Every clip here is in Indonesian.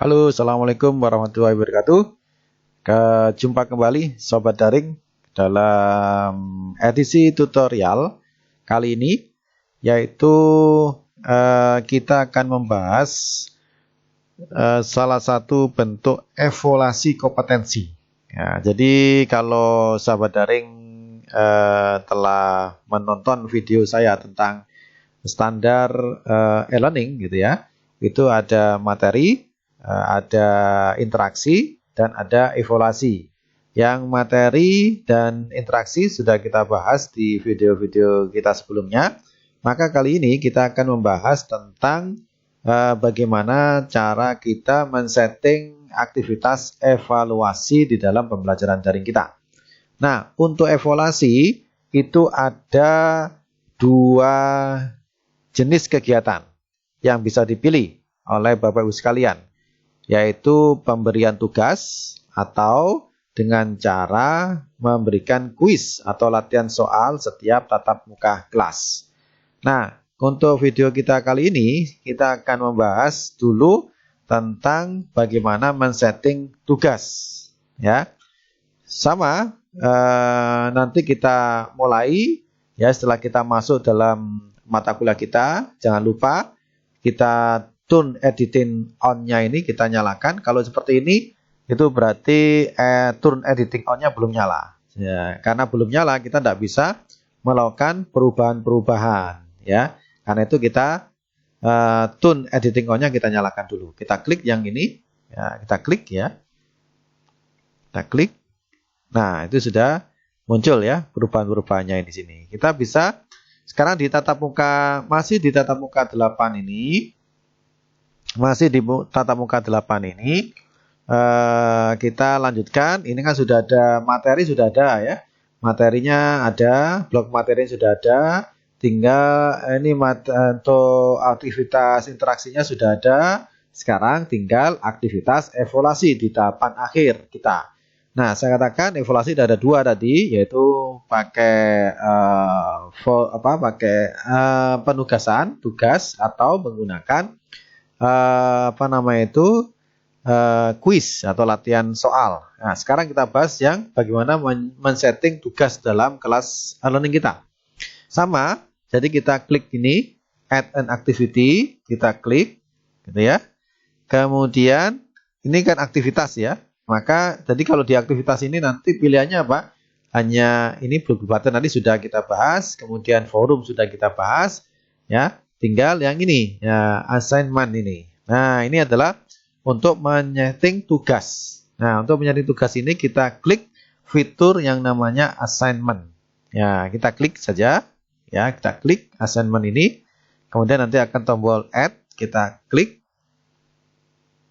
Halo, Assalamualaikum warahmatullahi wabarakatuh. Jumpa kembali Sobat Daring dalam edisi tutorial kali ini, yaitu kita akan membahas salah satu bentuk evaluasi kompetensi. Ya, jadi kalau Sobat Daring telah menonton video saya tentang standar e-learning gitu ya, itu ada materi, ada interaksi, dan ada evaluasi. Yang materi dan interaksi sudah kita bahas di video-video kita sebelumnya. Maka kali ini kita akan membahas tentang bagaimana cara kita men-setting aktivitas evaluasi di dalam pembelajaran daring kita. Nah, untuk evaluasi itu ada dua jenis kegiatan yang bisa dipilih oleh Bapak Ibu sekalian, yaitu pemberian tugas atau dengan cara memberikan kuis atau latihan soal setiap tatap muka kelas. Nah, untuk video kita kali ini kita akan membahas dulu tentang bagaimana men-setting tugas, ya. Sama nanti kita mulai ya setelah kita masuk dalam mata kuliah kita. Jangan lupa kita tune editing on-nya ini kita nyalakan. Kalau seperti ini itu berarti tune editing on-nya belum nyala. Ya, karena belum nyala kita tidak bisa melakukan perubahan-perubahan ya. Karena itu kita tune editing on-nya kita nyalakan dulu. Kita klik yang ini ya, kita klik ya. Kita klik. Nah, itu sudah muncul ya perubahan-perubahannya di sini. Kita bisa sekarang di tatap muka, masih di tatap muka 8 ini. Masih di tatap muka 8 ini, kita lanjutkan. Ini kan sudah ada materi, sudah ada ya. Materinya ada, blok materi sudah ada. Tinggal ini untuk aktivitas interaksinya sudah ada. Sekarang tinggal aktivitas evaluasi di tahapan akhir kita. Nah, saya katakan evaluasi ada dua tadi, yaitu pakai penugasan, tugas atau menggunakan kuis atau latihan soal. Nah, sekarang kita bahas yang bagaimana men-setting tugas dalam kelas learning kita. Sama, jadi kita klik ini, add an activity, kita klik, gitu ya. Kemudian ini kan aktivitas ya. Maka jadi kalau di aktivitas ini nanti pilihannya apa? Hanya ini blue button nanti sudah kita bahas, kemudian forum sudah kita bahas, ya. Tinggal yang ini, ya, assignment ini. Nah, ini adalah untuk menyeting tugas. Nah, untuk menyeting tugas ini kita klik fitur yang namanya assignment. Ya, kita klik saja. Ya, kita klik assignment ini. Kemudian nanti akan tombol add, kita klik.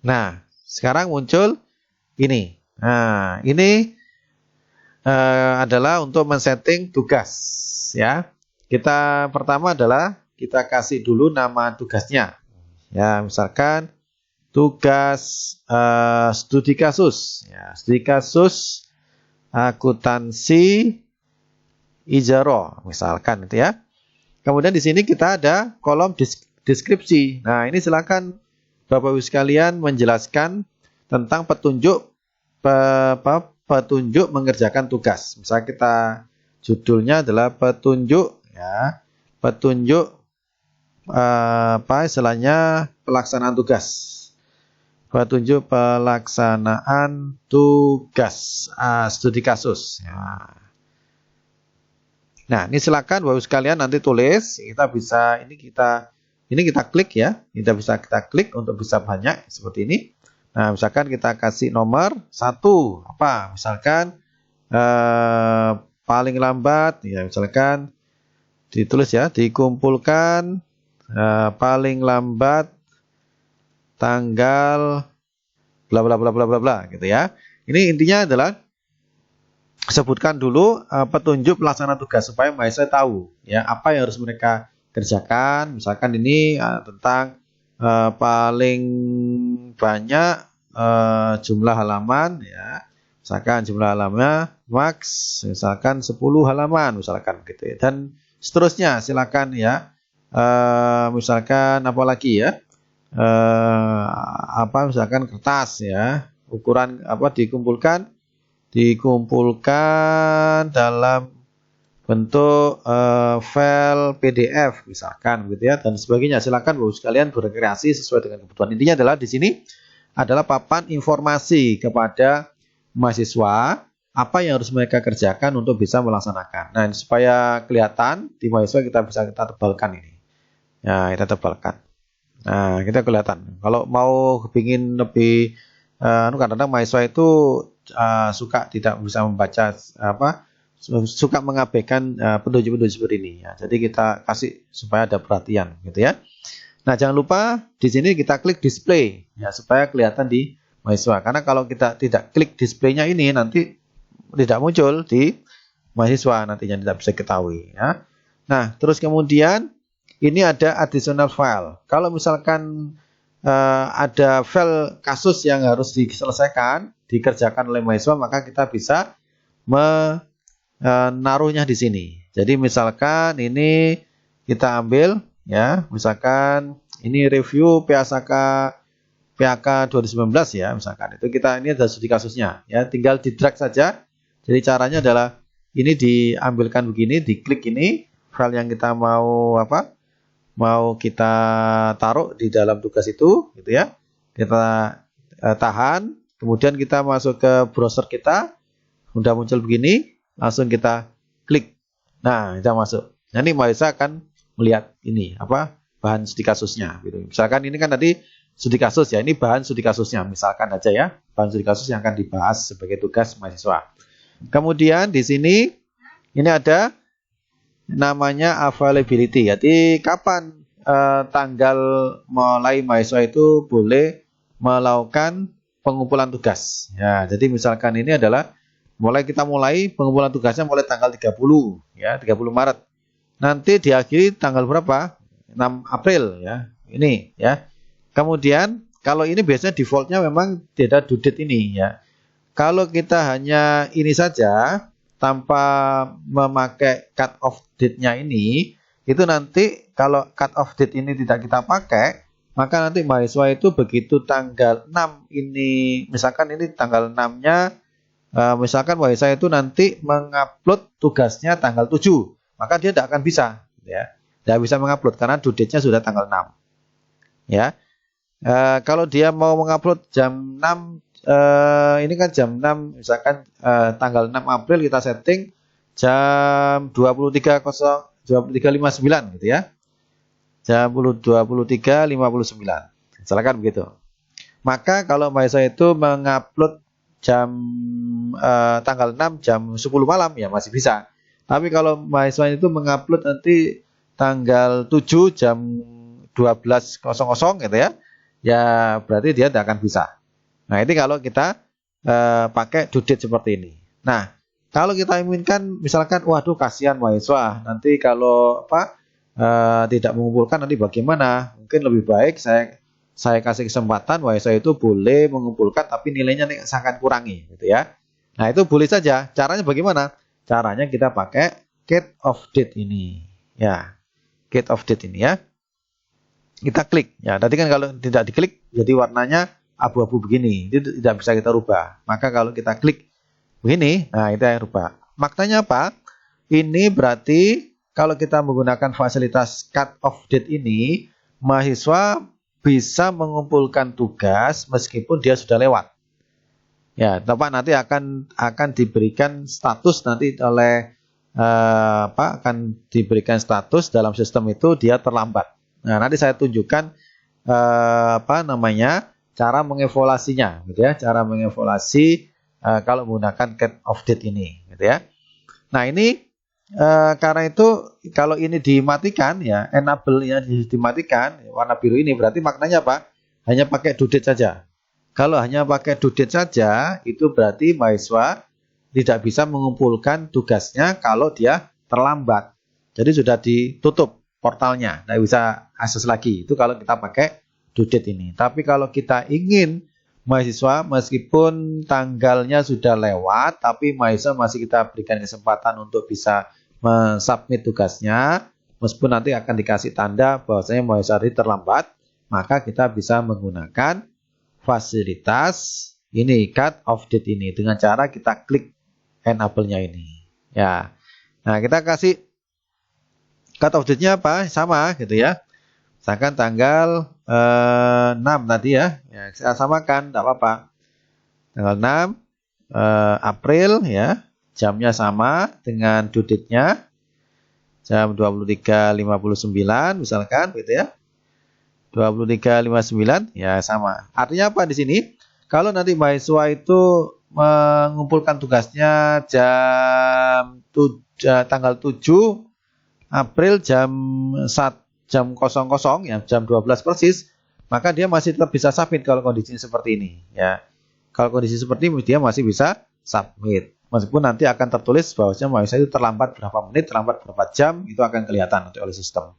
Nah, sekarang muncul ini. Nah, ini adalah untuk men-setting tugas. Ya, kita pertama adalah kita kasih dulu nama tugasnya. Ya, misalkan tugas studi kasus. Ya, studi kasus akuntansi Ijaro, misalkan itu ya. Kemudian di sini kita ada kolom deskripsi. Nah, ini silakan Bapak Ibu sekalian menjelaskan tentang petunjuk mengerjakan tugas. Misalnya kita judulnya adalah petunjuk ya, petunjuk istilahnya pelaksanaan tugas. Petunjuk pelaksanaan tugas studi kasus. Ya. Nah, ini silakan Bapak sekalian nanti tulis. Kita bisa ini kita klik ya. Kita klik untuk bisa banyak seperti ini. Nah, misalkan kita kasih nomor 1 apa? Misalkan paling lambat ya, misalkan ditulis ya, dikumpulkan paling lambat tanggal bla bla bla bla bla bla gitu ya. Ini intinya adalah sebutkan dulu petunjuk pelaksanaan tugas supaya mahasiswa tahu ya apa yang harus mereka kerjakan. Misalkan ini tentang paling banyak jumlah halaman ya. Misalkan jumlah halamannya max misalkan 10 halaman misalkan gitu ya. Dan seterusnya silakan ya. Misalkan apa lagi ya? misalkan kertas ya, ukuran dikumpulkan dalam bentuk file PDF misalkan gitu ya, dan sebagainya. Silakan Bapak sekalian berkreasi sesuai dengan kebutuhan. Intinya adalah di sini adalah papan informasi kepada mahasiswa apa yang harus mereka kerjakan untuk bisa melaksanakan. Nah, supaya kelihatan di mahasiswa kita tebalkan ini. Ya, kita tebalkan. Nah, kita kelihatan. Kalau mau kepingin lebih kadang-kadang mahasiswa itu suka tidak bisa membaca suka mengabaikan petunjuk-petunjuk seperti ini ya. Jadi kita kasih supaya ada perhatian gitu ya. Nah, jangan lupa di sini kita klik display ya supaya kelihatan di mahasiswa. Karena kalau kita tidak klik displaynya ini nanti tidak muncul di mahasiswa, nantinya tidak bisa ketahui ya. Nah, terus kemudian ini ada additional file. Kalau misalkan ada file kasus yang harus diselesaikan, dikerjakan oleh mahasiswa, maka kita bisa menaruhnya di sini. Jadi misalkan ini kita ambil ya, misalkan ini review PHK 2019 ya, misalkan itu ini ada studi kasusnya ya, tinggal di drag saja. Jadi caranya adalah ini diambilkan begini, diklik ini file yang kita mau kita taruh di dalam tugas itu gitu ya. Kita tahan, kemudian kita masuk ke browser kita, udah muncul begini, langsung kita klik. Nah, kita masuk. Nanti mahasiswa akan melihat ini bahan studi kasusnya gitu. Misalkan ini kan tadi studi kasus ya, ini bahan studi kasusnya misalkan aja ya, bahan studi kasus yang akan dibahas sebagai tugas mahasiswa. Kemudian di sini ini ada namanya availability. Jadi kapan tanggal mulai mahasiswa itu boleh melakukan pengumpulan tugas. Ya, jadi misalkan ini adalah kita mulai pengumpulan tugasnya mulai tanggal 30 ya, 30 Maret. Nanti diakhiri tanggal berapa? 6 April ya. Ini ya. Kemudian kalau ini biasanya defaultnya memang tidak due date ini ya. Kalau kita hanya ini saja tanpa memakai cut off date-nya ini, itu nanti kalau cut off date ini tidak kita pakai, maka nanti mahasiswa itu begitu tanggal 6 ini, misalkan ini tanggal 6-nya, misalkan mahasiswa itu nanti mengupload tugasnya tanggal 7, maka dia tidak akan bisa ya. Tidak bisa mengupload karena due date-nya sudah tanggal 6. Ya. Kalau dia mau mengupload jam 6, ini kan jam 6, misalkan tanggal 6 April kita setting jam 23.59 gitu ya. Jam 23.59. Silakan begitu. Maka kalau mahasiswa itu mengupload tanggal 6 jam 10 malam ya masih bisa. Tapi kalau mahasiswa itu mengupload nanti tanggal 7 jam 12.00 gitu ya. Ya berarti dia tidak akan bisa. Nah, ini kalau kita pakai due date seperti ini. Nah, kalau kita inginkan misalkan waduh kasihan mahasiswa, nanti kalau tidak mengumpulkan nanti bagaimana? Mungkin lebih baik saya kasih kesempatan mahasiswa itu boleh mengumpulkan tapi nilainya akan kurangi gitu ya. Nah, itu boleh saja. Caranya bagaimana? Caranya kita pakai get of date ini. Ya. Get of date ini ya. Kita klik. Ya, tadi kan kalau tidak diklik jadi warnanya abu-abu begini, itu tidak bisa kita rubah. Maka kalau kita klik begini, nah itu yang rubah. Maknanya apa? Ini berarti kalau kita menggunakan fasilitas cut off date ini, mahasiswa bisa mengumpulkan tugas meskipun dia sudah lewat. Ya, Bapak nanti akan diberikan status nanti oleh akan diberikan status dalam sistem itu dia terlambat. Nah, nanti saya tunjukkan cara mengevaluasinya gitu ya, cara mengevaluasi kalau menggunakan cut off date ini gitu ya. Nah, ini karena itu kalau ini dimatikan ya, enable-nya dimatikan warna biru ini berarti maknanya apa? Hanya pakai due date saja. Kalau hanya pakai due date saja itu berarti mahasiswa tidak bisa mengumpulkan tugasnya kalau dia terlambat. Jadi sudah ditutup portalnya, tidak bisa akses lagi. Itu kalau kita pakai due date ini. Tapi kalau kita ingin mahasiswa meskipun tanggalnya sudah lewat, tapi mahasiswa masih kita berikan kesempatan untuk bisa mensubmit tugasnya, meskipun nanti akan dikasih tanda bahwasanya mahasiswa ini terlambat, maka kita bisa menggunakan fasilitas ini cut off date ini dengan cara kita klik enable-nya ini. Ya. Nah, kita kasih cut off date-nya apa? Sama gitu ya. Misalkan tanggal 6 tadi ya. Ya, saya samakan, tidak apa-apa. Tanggal 6 April ya. Jamnya sama dengan due date-nya. Jam 23.59 misalkan gitu ya. 23.59 ya sama. Artinya apa di sini? Kalau nanti mahasiswa itu mengumpulkan tugasnya tanggal 7 April jam 00 ya, jam 12 persis, maka dia masih tetap bisa submit kalau kondisinya seperti ini ya. Kalau kondisi seperti ini dia masih bisa submit. Meskipun nanti akan tertulis bahwasanya mahasiswa itu terlambat berapa menit, terlambat berapa jam, itu akan kelihatan nanti oleh sistem.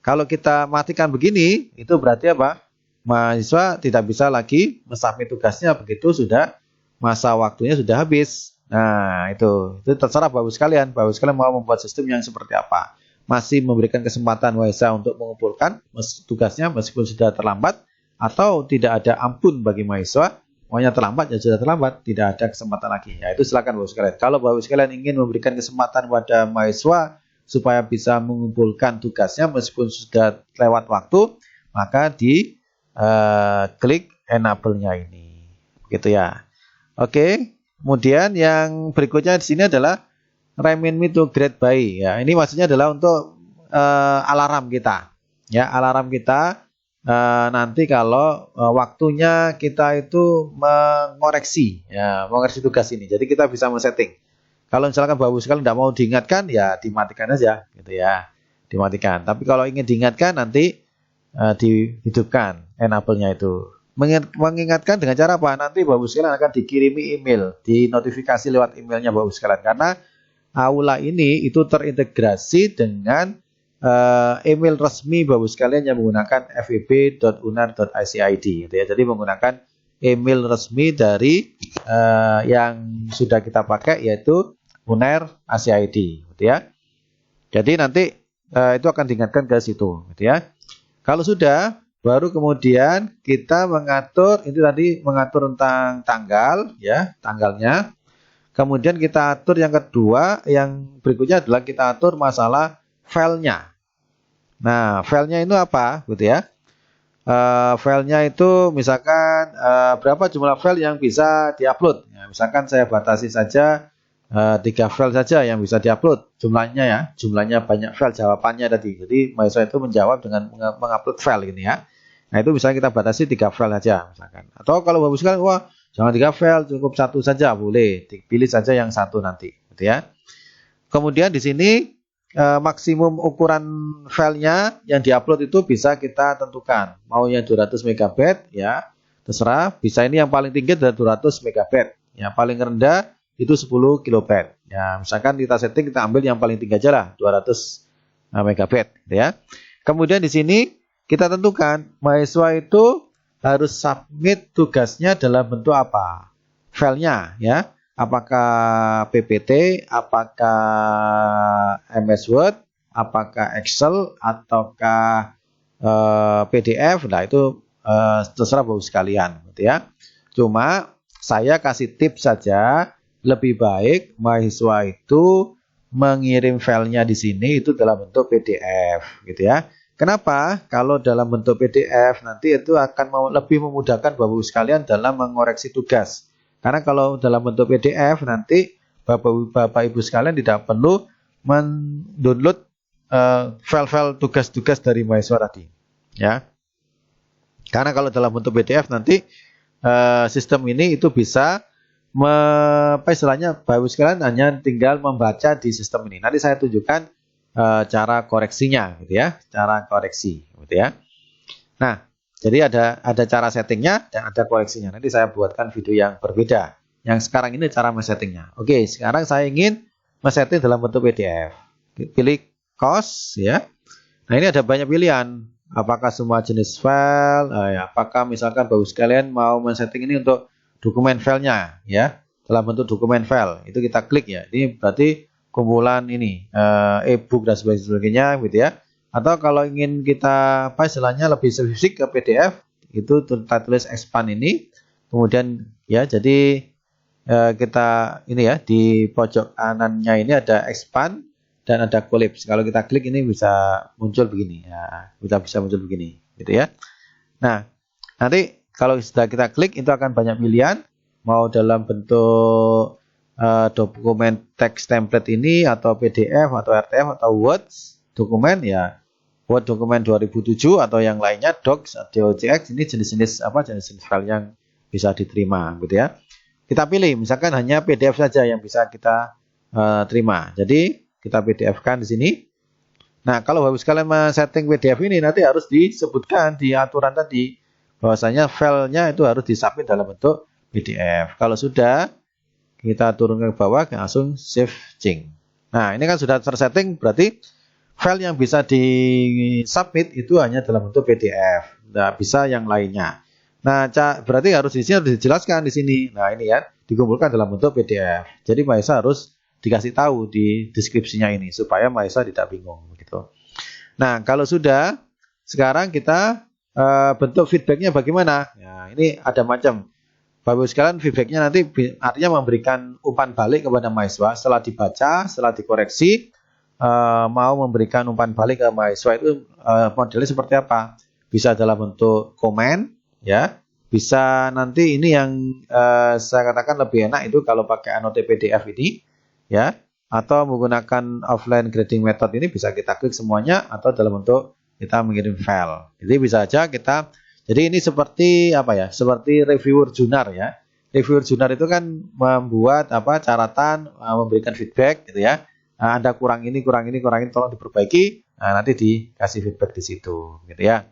Kalau kita matikan begini, itu berarti apa? Mahasiswa tidak bisa lagi mensubmit tugasnya begitu sudah masa waktunya sudah habis. Nah, itu terserah Bapak sekalian. Bapak sekalian mau membuat sistem yang seperti apa? Masih memberikan kesempatan mahasiswa untuk mengumpulkan tugasnya meskipun sudah terlambat, atau tidak ada ampun bagi mahasiswa, maunya terlambat ya sudah terlambat, tidak ada kesempatan lagi. Ya, itu silakan Bapak sekalian. Kalau Bapak sekalian ingin memberikan kesempatan pada mahasiswa supaya bisa mengumpulkan tugasnya meskipun sudah lewat waktu, maka di klik enable-nya ini. Gitu ya. Oke. Kemudian yang berikutnya di sini adalah remind me to grade by. Ya, ini maksudnya adalah untuk alarm kita. Ya, alarm kita nanti kalau waktunya kita itu mengoreksi tugas ini. Jadi kita bisa men-setting. Kalau misalkan Bapak sekalian tidak mau diingatkan, ya dimatikan aja, gitu ya, dimatikan. Tapi kalau ingin diingatkan, nanti dihidupkan enable-nya itu. Mengingatkan dengan cara apa? Nanti Bapak sekalian akan dikirimi email, di notifikasi lewat emailnya Bapak sekalian. Karena Aula ini itu terintegrasi dengan email resmi Bapak sekalian yang menggunakan feb.unar.icid, gitu ya. Jadi menggunakan email resmi dari yang sudah kita pakai, yaitu Unair ACID, gitu ya. Jadi nanti itu akan diingatkan ke situ, gitu ya. Kalau sudah, baru kemudian kita mengatur, ini tadi mengatur tentang tanggal, ya, tanggalnya. Kemudian kita atur yang kedua, yang berikutnya adalah kita atur masalah filenya. Nah, filenya itu apa, gitu ya? Filenya itu misalkan berapa jumlah file yang bisa diupload. Ya, misalkan saya batasi saja 3 file saja yang bisa diupload jumlahnya ya, jumlahnya banyak file jawabannya tadi. Jadi mahasiswa itu menjawab dengan mengupload file gini ya. Nah, itu misalnya kita batasi 3 file saja misalkan. Atau kalau Bapak sekalian, wah jangan 3 file, cukup 1 saja, boleh. Dipilih saja yang 1 nanti, gitu ya. Kemudian di sini maksimum ukuran filenya yang diupload itu bisa kita tentukan. Maunya 200 MB ya, terserah. Bisa ini yang paling tinggi adalah 200 MB. Ya, paling rendah itu 10 KB. Ya, misalkan kita setting, kita ambil yang paling tinggi aja lah, 200 MB, gitu ya. Kemudian di sini kita tentukan mahasiswa itu harus submit tugasnya dalam bentuk apa? Filenya ya. Apakah PPT, apakah MS Word, apakah Excel, ataukah PDF. Nah, itu terserah Bapak sekalian, gitu ya. Cuma saya kasih tips saja, lebih baik mahasiswa itu mengirim filenya di sini itu dalam bentuk PDF, gitu ya. Kenapa? Kalau dalam bentuk PDF nanti itu akan lebih memudahkan Bapak sekalian dalam mengoreksi tugas. Karena kalau dalam bentuk PDF nanti Bapak Ibu sekalian tidak perlu mendownload file-file tugas-tugas dari mahasiswa tadi, ya. Karena kalau dalam bentuk PDF nanti sistem ini itu bisa istilahnya Bapak Ibu sekalian hanya tinggal membaca di sistem ini. Nanti saya tunjukkan cara koreksinya, gitu ya, cara koreksi, gitu ya. Nah, jadi ada cara settingnya dan ada koreksinya. Nanti saya buatkan video yang berbeda. Yang sekarang ini cara men-settingnya. Oke, sekarang saya ingin men-setting dalam bentuk PDF. Pilih cost, ya. Nah, ini ada banyak pilihan. Apakah semua jenis file? Apakah misalkan Bapak sekalian mau men-setting ini untuk dokumen filenya, ya, dalam bentuk dokumen file. Itu kita klik ya. Ini berarti kumpulan ini e-book dan sebagainya, gitu ya. Atau kalau ingin kita apa istilahnya lebih spesifik ke PDF, itu kita tulis expand ini. Kemudian ya, jadi kita ini ya, di pojok kanannya ini ada expand dan ada collapse. Kalau kita klik ini bisa muncul begini ya, bisa muncul begini gitu ya. Nah, nanti kalau sudah kita klik itu akan banyak pilihan, mau dalam bentuk dokumen teks template ini atau PDF atau RTF atau Word dokumen ya, Word dokumen 2007 atau yang lainnya Docs atau DOCX. Ini jenis-jenis apa, jenis-jenis file yang bisa diterima gitu ya. Kita pilih misalkan hanya PDF saja yang bisa kita terima. Jadi kita PDF-kan di sini. Nah, kalau Bapak sekalian men-setting PDF ini nanti harus disebutkan di aturan tadi bahwasanya filenya itu harus disubmit dalam bentuk PDF. Kalau sudah, kita turun ke bawah langsung save change. Nah, ini kan sudah tersetting, berarti file yang bisa disubmit itu hanya dalam bentuk PDF. Tidak bisa yang lainnya. Nah, berarti harus di sini harus dijelaskan di sini. Nah, ini ya, dikumpulkan dalam bentuk PDF. Jadi Mahesa harus dikasih tahu di deskripsinya ini supaya Mahesa tidak bingung gitu. Nah, kalau sudah, sekarang kita bentuk feedbacknya bagaimana? Nah, ini ada macam. Bapak sekalian, feedbacknya nanti artinya memberikan umpan balik kepada mahasiswa setelah dibaca, setelah dikoreksi, mau memberikan umpan balik ke mahasiswa itu modelnya seperti apa? Bisa dalam bentuk komen, ya. Bisa nanti ini yang saya katakan lebih enak itu kalau pakai annotate PDF ini, ya. Atau menggunakan offline grading method ini bisa kita klik semuanya atau dalam bentuk kita mengirim file. Jadi bisa aja kita. Jadi ini seperti apa ya? Seperti reviewer junior ya. Reviewer junior itu kan membuat apa catatan, memberikan feedback gitu ya. Nah, Anda kurang ini, tolong diperbaiki. Nah, nanti dikasih feedback di situ gitu ya.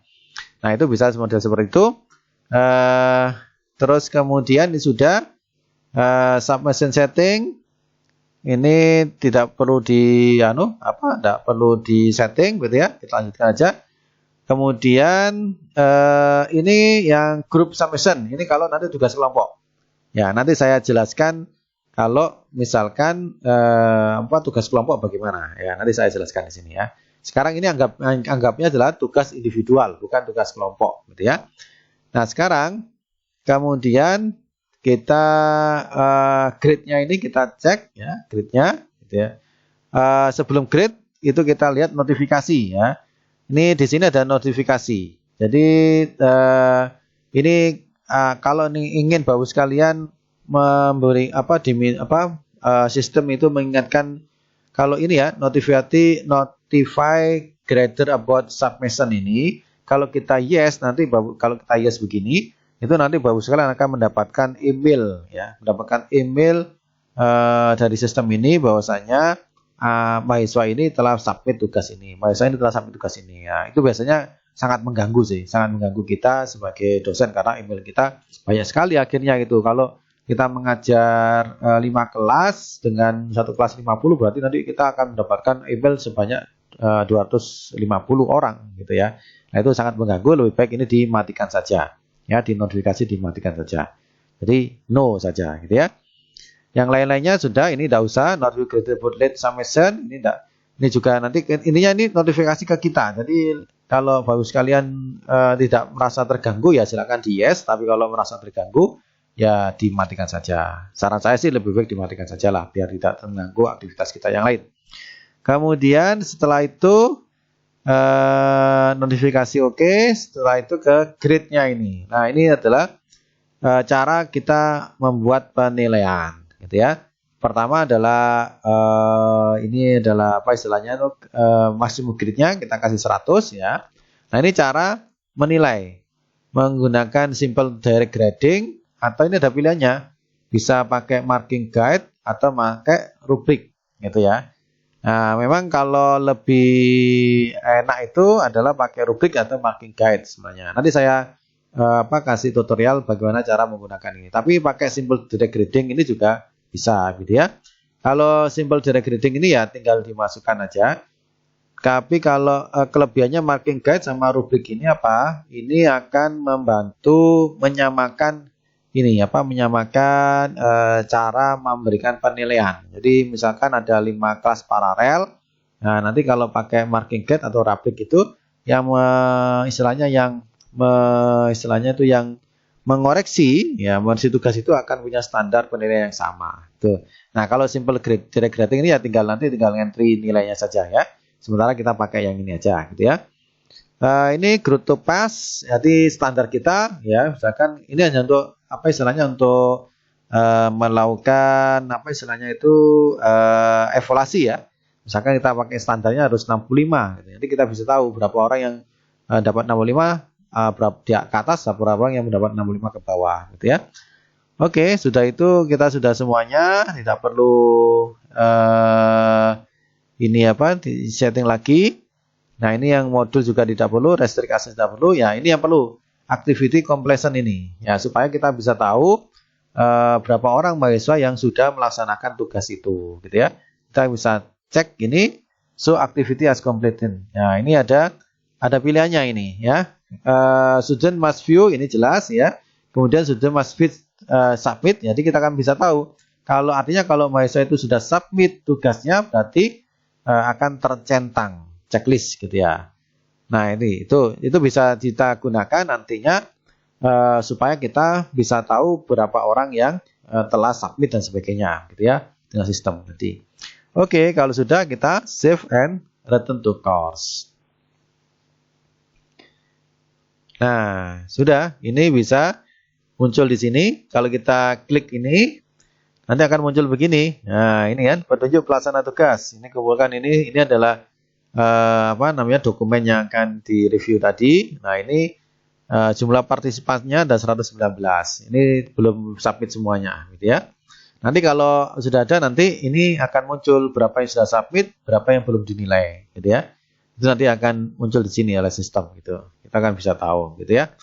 Nah, itu bisa model seperti itu. Terus kemudian ini sudah submission setting. Ini tidak perlu tidak perlu di setting gitu ya. Kita lanjutkan aja. Kemudian ini yang group submission. Ini kalau nanti tugas kelompok. Ya, nanti saya jelaskan kalau misalkan tugas kelompok bagaimana. Ya, nanti saya jelaskan di sini ya. Sekarang ini anggapnya adalah tugas individual, bukan tugas kelompok, gitu ya. Nah, sekarang kemudian kita grade-nya ini kita cek ya, grade-nya gitu ya. Sebelum grade itu kita lihat notifikasi ya. Ini di sini ada notifikasi. Jadi ini kalau ingin Bapak sekalian memberi sistem itu mengingatkan kalau ini ya notify grader about submission ini, kalau kita yes nanti kalau kita yes begini, itu nanti Bapak sekalian akan mendapatkan email ya, dari sistem ini bahwasanya mahasiswa ini telah submit tugas ini, Ya, itu biasanya sangat mengganggu kita sebagai dosen karena email kita banyak sekali akhirnya gitu. Kalau kita mengajar 5 kelas dengan satu kelas 50, berarti nanti kita akan mendapatkan email sebanyak 250 orang gitu ya. Nah, itu sangat mengganggu, lebih baik ini dimatikan saja. Ya, di notifikasi dimatikan saja. Jadi no saja gitu ya. Yang lain-lainnya sudah, ini tidak usah notification about late submission, ini juga nanti ininya ini notifikasi ke kita. Jadi kalau Bapak sekalian tidak merasa terganggu ya silakan di yes, tapi kalau merasa terganggu ya dimatikan saja. Saran saya sih lebih baik dimatikan saja lah biar tidak mengganggu aktivitas kita yang lain. Kemudian setelah itu notifikasi oke, setelah itu ke grade-nya ini. Nah, ini adalah cara kita membuat penilaian gitu ya. Pertama adalah ini adalah apa istilahnya itu maksimum grade-nya kita kasih 100 ya. Nah, ini cara menilai menggunakan simple direct grading atau ini ada pilihannya bisa pakai marking guide atau pakai rubrik gitu ya. Nah, memang kalau lebih enak itu adalah pakai rubrik atau marking guide sebenarnya. Nanti saya kasih tutorial bagaimana cara menggunakan ini. Tapi pakai simple direct grading ini juga bisa gitu ya. Kalau simple direct grading ini ya tinggal dimasukkan aja. Tapi kalau kelebihannya marking guide sama rubrik ini apa? Ini akan membantu menyamakan cara memberikan penilaian. Jadi misalkan ada 5 kelas paralel, Nah, nanti kalau pakai marking guide atau Raplik itu yang istilahnya istilahnya itu yang mengoreksi ya mengoreksi tugas itu akan punya standar penilaian yang sama. Tuh. Nah, kalau simple direct grading ini ya tinggal entry nilainya saja ya. Sementara kita pakai yang ini aja gitu ya. Ini growth to pass, jadi standar kita ya, misalkan ini hanya untuk apa istilahnya untuk melakukan apa istilahnya itu evaluasi ya. Misalkan kita pakai standarnya harus 65 gitu. Jadi kita bisa tahu berapa orang yang dapat 65 berapa di atas, berapa orang yang mendapat 65 ke bawah gitu ya. Oke, sudah itu kita sudah semuanya, tidak perlu ini apa di setting lagi. Nah, ini yang modul juga tidak perlu, restrict access tidak perlu. Ya, ini yang perlu activity completion ini. Ya, supaya kita bisa tahu berapa orang mahasiswa yang sudah melaksanakan tugas itu, gitu ya. Kita bisa cek ini, so activity as completed. Ya, ini ada pilihannya ini, ya. Student must view, ini jelas ya. Kemudian student must submit. Jadi kita akan bisa tahu kalau artinya kalau mahasiswa itu sudah submit tugasnya, berarti akan tercentang checklist gitu ya. Nah, itu bisa kita gunakan nantinya supaya kita bisa tahu berapa orang yang telah submit dan sebagainya gitu ya dengan sistem tadi. Oke, kalau sudah kita save and return to course. Nah, sudah, ini bisa muncul di sini. Kalau kita klik ini, nanti akan muncul begini. Nah, ini kan petunjuk pelaksana tugas. Ini kumpulkan ini adalah dokumen yang akan direview tadi. Nah, ini jumlah partisipannya ada 119. Ini belum submit semuanya gitu ya. Nanti kalau sudah ada, nanti ini akan muncul berapa yang sudah submit, berapa yang belum dinilai gitu ya. Itu nanti akan muncul di sini oleh sistem gitu. Kita akan bisa tahu gitu ya.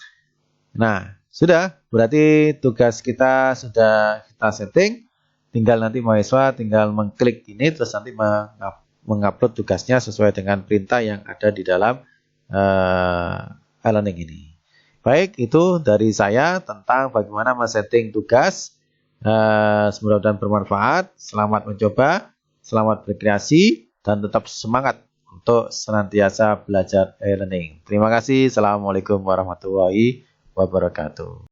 Nah, sudah, berarti tugas kita sudah kita setting. Tinggal nanti mahasiswa tinggal mengklik ini terus nanti mengupload tugasnya sesuai dengan perintah yang ada di dalam e-learning ini. Baik, itu dari saya tentang bagaimana men-setting tugas. Semoga bermanfaat. Selamat mencoba, selamat berkreasi, dan tetap semangat untuk senantiasa belajar e-learning. Terima kasih. Assalamualaikum warahmatullahi wabarakatuh.